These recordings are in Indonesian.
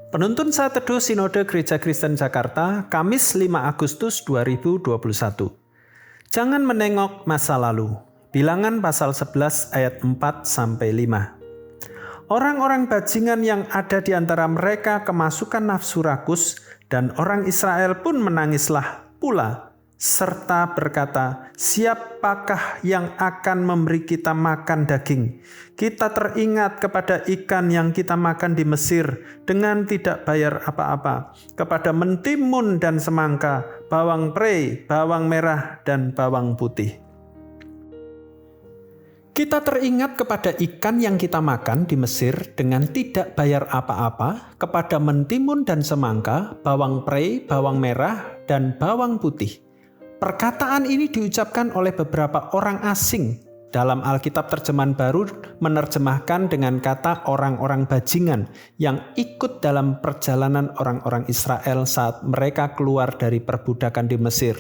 Penuntun Saat Teduh Sinode Gereja Kristen Jakarta, Kamis 5 Agustus 2021. Jangan menengok masa lalu. Bilangan pasal 11 ayat 4-5. Orang-orang bajingan yang ada di antara mereka kemasukan nafsu rakus, dan orang Israel pun menangislah pula, serta berkata, siapakah yang akan memberi kita makan daging? Kita teringat kepada ikan yang kita makan di Mesir dengan tidak bayar apa-apa, kepada mentimun dan semangka, bawang prei, bawang merah, dan bawang putih. Kita teringat kepada ikan yang kita makan di Mesir dengan tidak bayar apa-apa, kepada mentimun dan semangka, bawang prei, bawang merah, dan bawang putih. Perkataan ini diucapkan oleh beberapa orang asing. Dalam Alkitab Terjemahan Baru menerjemahkan dengan kata orang-orang bajingan yang ikut dalam perjalanan orang-orang Israel saat mereka keluar dari perbudakan di Mesir.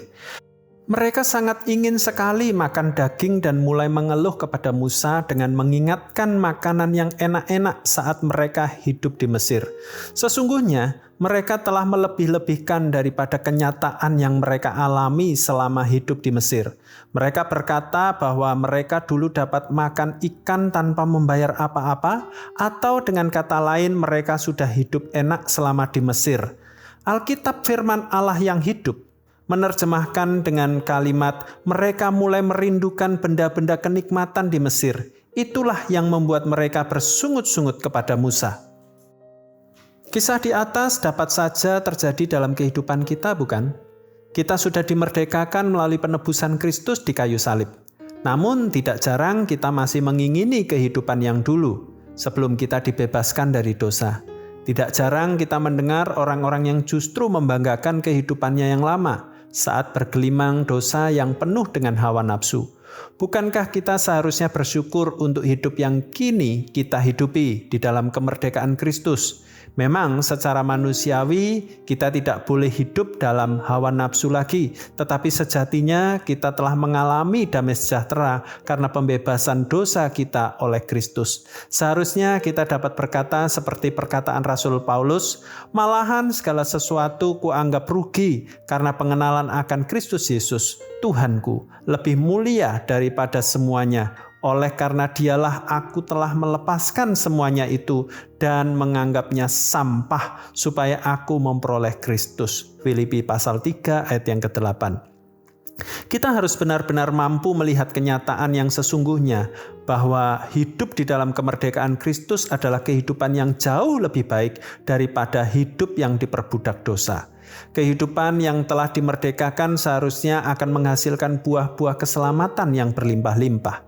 Mereka sangat ingin sekali makan daging dan mulai mengeluh kepada Musa dengan mengingatkan makanan yang enak-enak saat mereka hidup di Mesir. Sesungguhnya mereka telah melebih-lebihkan daripada kenyataan yang mereka alami selama hidup di Mesir. Mereka berkata bahwa mereka dulu dapat makan ikan tanpa membayar apa-apa, atau dengan kata lain mereka sudah hidup enak selama di Mesir. Alkitab Firman Allah yang hidup menerjemahkan dengan kalimat, mereka mulai merindukan benda-benda kenikmatan di Mesir. Itulah yang membuat mereka bersungut-sungut kepada Musa. Kisah di atas dapat saja terjadi dalam kehidupan kita, bukan? Kita sudah dimerdekakan melalui penebusan Kristus di kayu salib. Namun tidak jarang kita masih mengingini kehidupan yang dulu sebelum kita dibebaskan dari dosa. Tidak jarang kita mendengar orang-orang yang justru membanggakan kehidupannya yang lama saat bergelimang dosa yang penuh dengan hawa nafsu. Bukankah kita seharusnya bersyukur untuk hidup yang kini kita hidupi di dalam kemerdekaan Kristus? Memang secara manusiawi kita tidak boleh hidup dalam hawa nafsu lagi, tetapi sejatinya kita telah mengalami damai sejahtera karena pembebasan dosa kita oleh Kristus. Seharusnya kita dapat berkata seperti perkataan Rasul Paulus, malahan segala sesuatu kuanggap rugi karena pengenalan akan Kristus Yesus, Tuhanku, lebih mulia daripada semuanya. Oleh karena dialah aku telah melepaskan semuanya itu dan menganggapnya sampah supaya aku memperoleh Kristus. Filipi pasal 3 ayat yang ke-8. Kita harus benar-benar mampu melihat kenyataan yang sesungguhnya bahwa hidup di dalam kemerdekaan Kristus adalah kehidupan yang jauh lebih baik daripada hidup yang diperbudak dosa. Kehidupan yang telah dimerdekakan seharusnya akan menghasilkan buah-buah keselamatan yang berlimpah-limpah.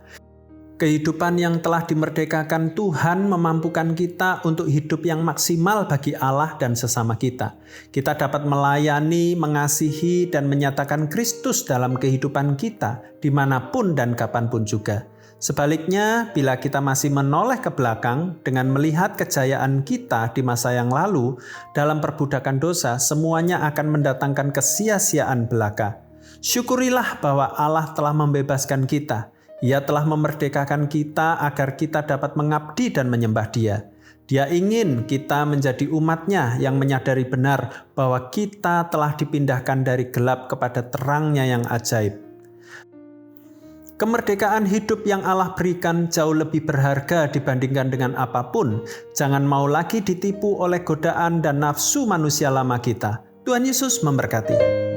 Kehidupan yang telah dimerdekakan Tuhan memampukan kita untuk hidup yang maksimal bagi Allah dan sesama kita. Kita dapat melayani, mengasihi, dan menyatakan Kristus dalam kehidupan kita dimanapun dan kapanpun juga. Sebaliknya, bila kita masih menoleh ke belakang dengan melihat kejayaan kita di masa yang lalu dalam perbudakan dosa, semuanya akan mendatangkan kesia-siaan belaka. Syukurilah bahwa Allah telah membebaskan kita. Ia telah memerdekakan kita agar kita dapat mengabdi dan menyembah Dia. Dia ingin kita menjadi umat-Nya yang menyadari benar bahwa kita telah dipindahkan dari gelap kepada terang-Nya yang ajaib. Kemerdekaan hidup yang Allah berikan jauh lebih berharga dibandingkan dengan apapun. Jangan mau lagi ditipu oleh godaan dan nafsu manusia lama kita. Tuhan Yesus memberkati.